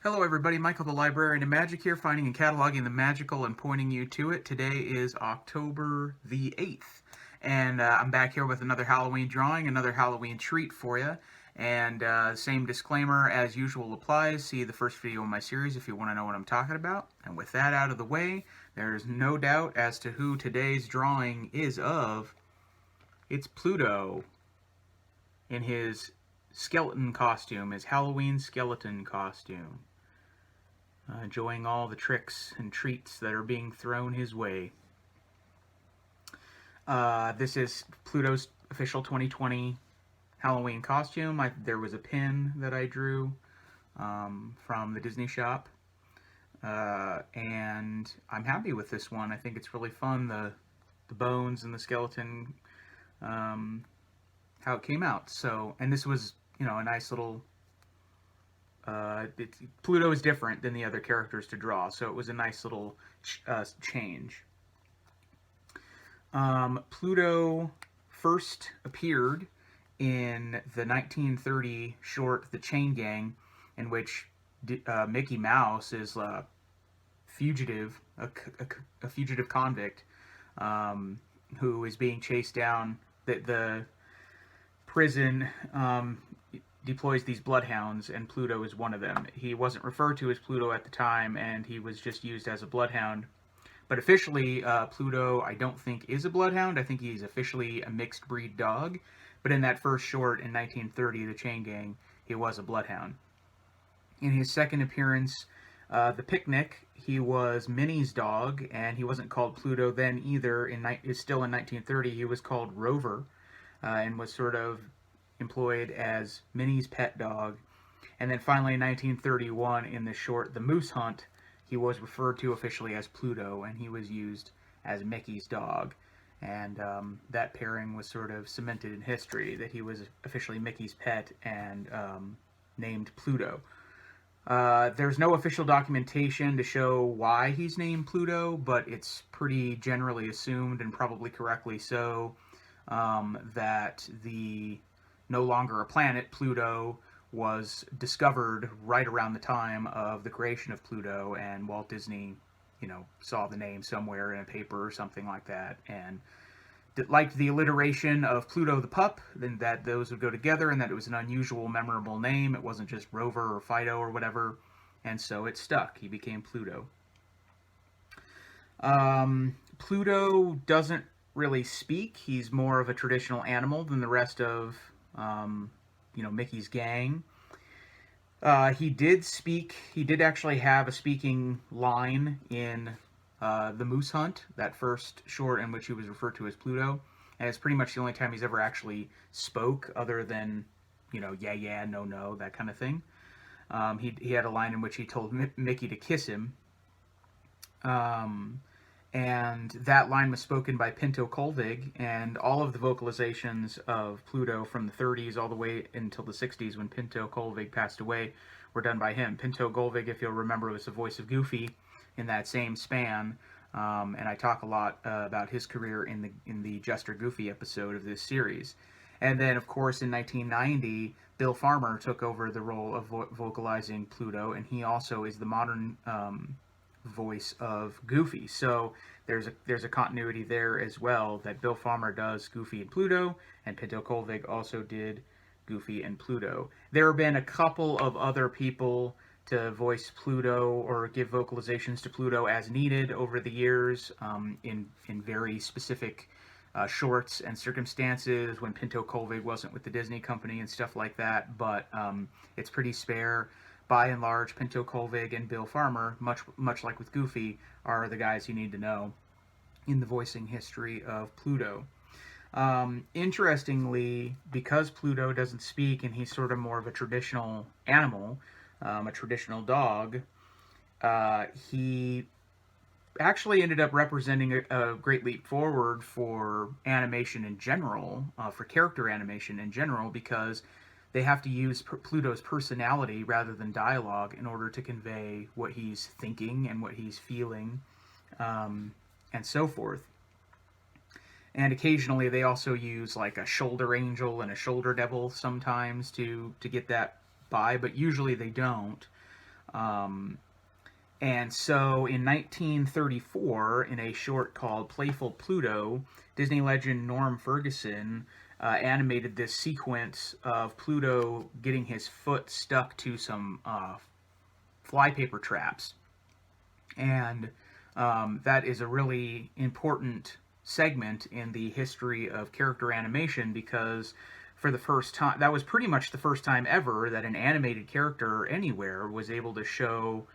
Hello everybody, Michael the Librarian of Magic here, finding and cataloging the magical and pointing you to it. Today is October the 8th, and I'm back here with another Halloween drawing, another Halloween treat for you. And same disclaimer as usual applies. See the first video in my series if you want to know what I'm talking about. And with that out of the way, there's no doubt as to who today's drawing is of. It's Pluto in his skeleton costume, his Halloween skeleton costume. Enjoying all the tricks and treats that are being thrown his way. This is Pluto's official 2020 Halloween costume. There was a pin that I drew from the Disney shop, and I'm happy with this one. I think it's really fun. The bones and the skeleton, how it came out. So, and this was a nice little. Pluto is different than the other characters to draw, so it was a nice little change. Pluto first appeared in the 1930 short The Chain Gang, in which Mickey Mouse is a fugitive, a fugitive convict who is being chased down. The prison deploys these bloodhounds, and Pluto is one of them. He wasn't referred to as Pluto at the time, and he was just used as a bloodhound. But officially, Pluto, I don't think, is a bloodhound. I think he's officially a mixed breed dog. But in that first short in 1930, The Chain Gang, he was a bloodhound. In his second appearance, The Picnic, he was Minnie's dog, and he wasn't called Pluto then either. Still in 1930, he was called Rover, and was sort of employed as Minnie's pet dog. And then finally in 1931 in the short The Moose Hunt, he was referred to officially as Pluto, and he was used as Mickey's dog. And that pairing was sort of cemented in history, that he was officially Mickey's pet and named Pluto. There's no official documentation to show why he's named Pluto, but it's pretty generally assumed, and probably correctly so, that the no longer a planet, Pluto, was discovered right around the time of the creation of Pluto, and Walt Disney, saw the name somewhere in a paper or something like that, and liked the alliteration of Pluto the pup, then that those would go together, and that it was an unusual, memorable name. It wasn't just Rover or Fido or whatever, and so it stuck. He became Pluto. Pluto doesn't really speak. He's more of a traditional animal than the rest of Mickey's gang. He did speak. He did actually have a speaking line in The Moose Hunt, that first short in which he was referred to as Pluto. And it's pretty much the only time he's ever actually spoke, other than, yeah, yeah, no, no, that kind of thing. He had a line in which he told Mickey to kiss him. And that line was spoken by Pinto Colvig, and all of the vocalizations of Pluto from the 30s all the way until the 60s, when Pinto Colvig passed away, were done by him. Pinto Colvig, if you'll remember, was the voice of Goofy in that same span, and I talk a lot about his career in the Jester Goofy episode of this series. And then, of course, in 1990, Bill Farmer took over the role of vocalizing Pluto, and he also is the modern voice of Goofy. So there's a continuity there as well, that Bill Farmer does Goofy and Pluto, and Pinto Colvig also did Goofy and Pluto. There have been a couple of other people to voice Pluto or give vocalizations to Pluto as needed over the years, in very specific shorts and circumstances, when Pinto Colvig wasn't with the Disney company and stuff like that, but it's pretty spare. By and large, Pinto Colvig and Bill Farmer, much like with Goofy, are the guys you need to know in the voicing history of Pluto. Interestingly, because Pluto doesn't speak and he's sort of more of a traditional animal, a traditional dog, he actually ended up representing a great leap forward for animation in general, for character animation in general, because they have to use Pluto's personality rather than dialogue in order to convey what he's thinking and what he's feeling, and so forth. And occasionally they also use like a shoulder angel and a shoulder devil sometimes to get that by, but usually they don't. And so in 1934, in a short called Playful Pluto, Disney legend Norm Ferguson animated this sequence of Pluto getting his foot stuck to some flypaper traps. And that is a really important segment in the history of character animation, because for the first time, that was pretty much the first time ever that an animated character anywhere was able to show,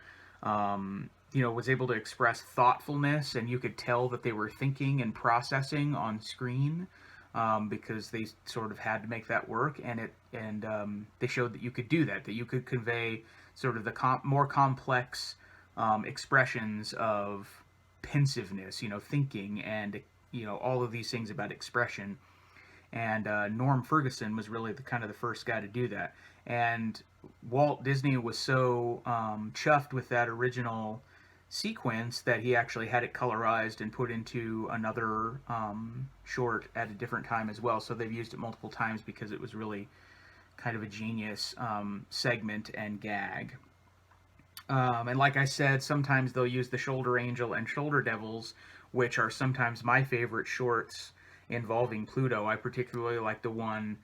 was able to express thoughtfulness, and you could tell that they were thinking and processing on screen, because they sort of had to make that work, and they showed that you could do that, that you could convey sort of the more complex expressions of pensiveness, thinking, and all of these things about expression. And Norm Ferguson was really the first guy to do that. And Walt Disney was so chuffed with that original sequence that he actually had it colorized and put into another short at a different time as well. So they've used it multiple times because it was really kind of a genius segment and gag. And like I said, sometimes they'll use the Shoulder Angel and Shoulder Devils, which are sometimes my favorite shorts involving Pluto. I particularly like the one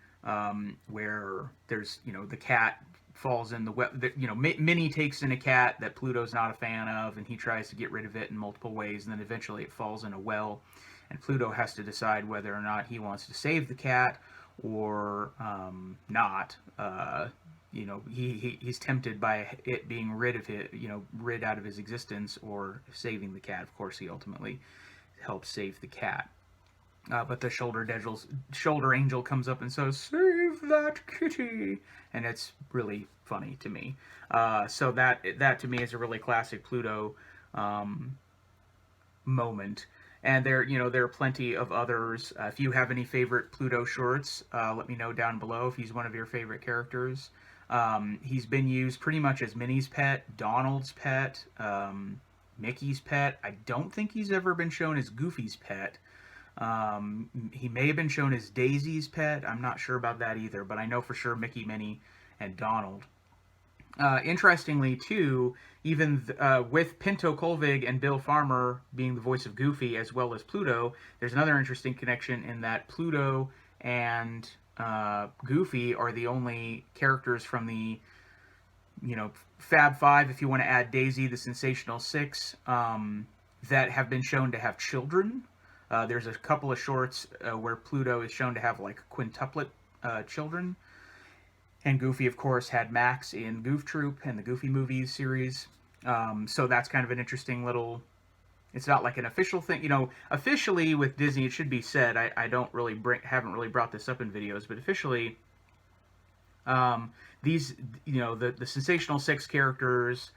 where there's, the cat falls in the well. Minnie takes in a cat that Pluto's not a fan of, and he tries to get rid of it in multiple ways, and then eventually it falls in a well, and Pluto has to decide whether or not he wants to save the cat or not. He's tempted by it being rid out of his existence, or saving the cat. Of course, he ultimately helps save the cat. But the Shoulder Angel comes up and says, "Save that kitty," and it's really funny to me. So that to me is a really classic Pluto moment. And there are plenty of others. If you have any favorite Pluto shorts, let me know down below if he's one of your favorite characters. He's been used pretty much as Minnie's pet, Donald's pet, Mickey's pet. I don't think he's ever been shown as Goofy's pet. He may have been shown as Daisy's pet. I'm not sure about that either, but I know for sure Mickey, Minnie, and Donald. Interestingly, too, even with Pinto Colvig and Bill Farmer being the voice of Goofy as well as Pluto, there's another interesting connection in that Pluto and Goofy are the only characters from the, Fab Five, if you want to add Daisy, the Sensational Six, that have been shown to have children. There's a couple of shorts where Pluto is shown to have like quintuplet children. And Goofy, of course, had Max in Goof Troop and the Goofy Movies series. So that's kind of an interesting little... It's not like an official thing. Officially with Disney, it should be said, I haven't really brought this up in videos, but officially, these, the Sensational Six characters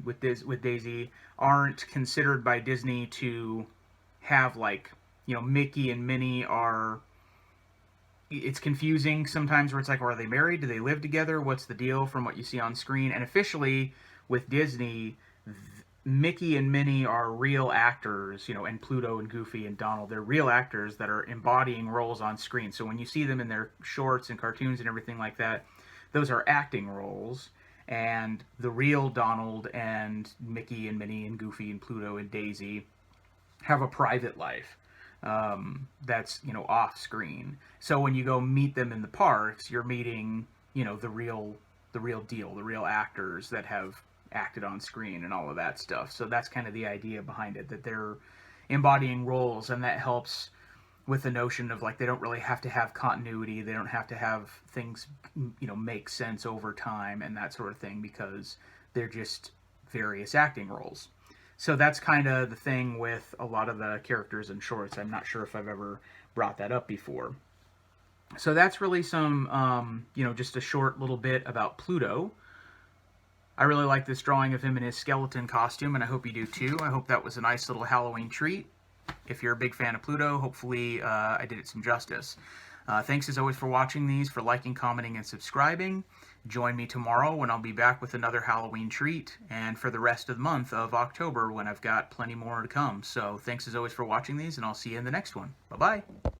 with Daisy aren't considered by Disney to have, like, Mickey and Minnie are... It's confusing sometimes where it's like, are they married? Do they live together? What's the deal from what you see on screen? And officially, with Disney, Mickey and Minnie are real actors, and Pluto and Goofy and Donald, they're real actors that are embodying roles on screen. So when you see them in their shorts and cartoons and everything like that, those are acting roles. And the real Donald and Mickey and Minnie and Goofy and Pluto and Daisy have a private life. That's, off screen. So when you go meet them in the parks, you're meeting, the real deal, the real actors that have acted on screen and all of that stuff. So that's kind of the idea behind it, that they're embodying roles, and that helps with the notion of, like, they don't really have to have continuity, they don't have to have things, make sense over time and that sort of thing, because they're just various acting roles. So that's kind of the thing with a lot of the characters in shorts. I'm not sure if I've ever brought that up before. So that's really some, just a short little bit about Pluto. I really like this drawing of him in his skeleton costume, and I hope you do too. I hope that was a nice little Halloween treat. If you're a big fan of Pluto, hopefully I did it some justice. Thanks as always for watching these, for liking, commenting, and subscribing. Join me tomorrow when I'll be back with another Halloween treat, and for the rest of the month of October when I've got plenty more to come. So thanks as always for watching these, and I'll see you in the next one. Bye-bye.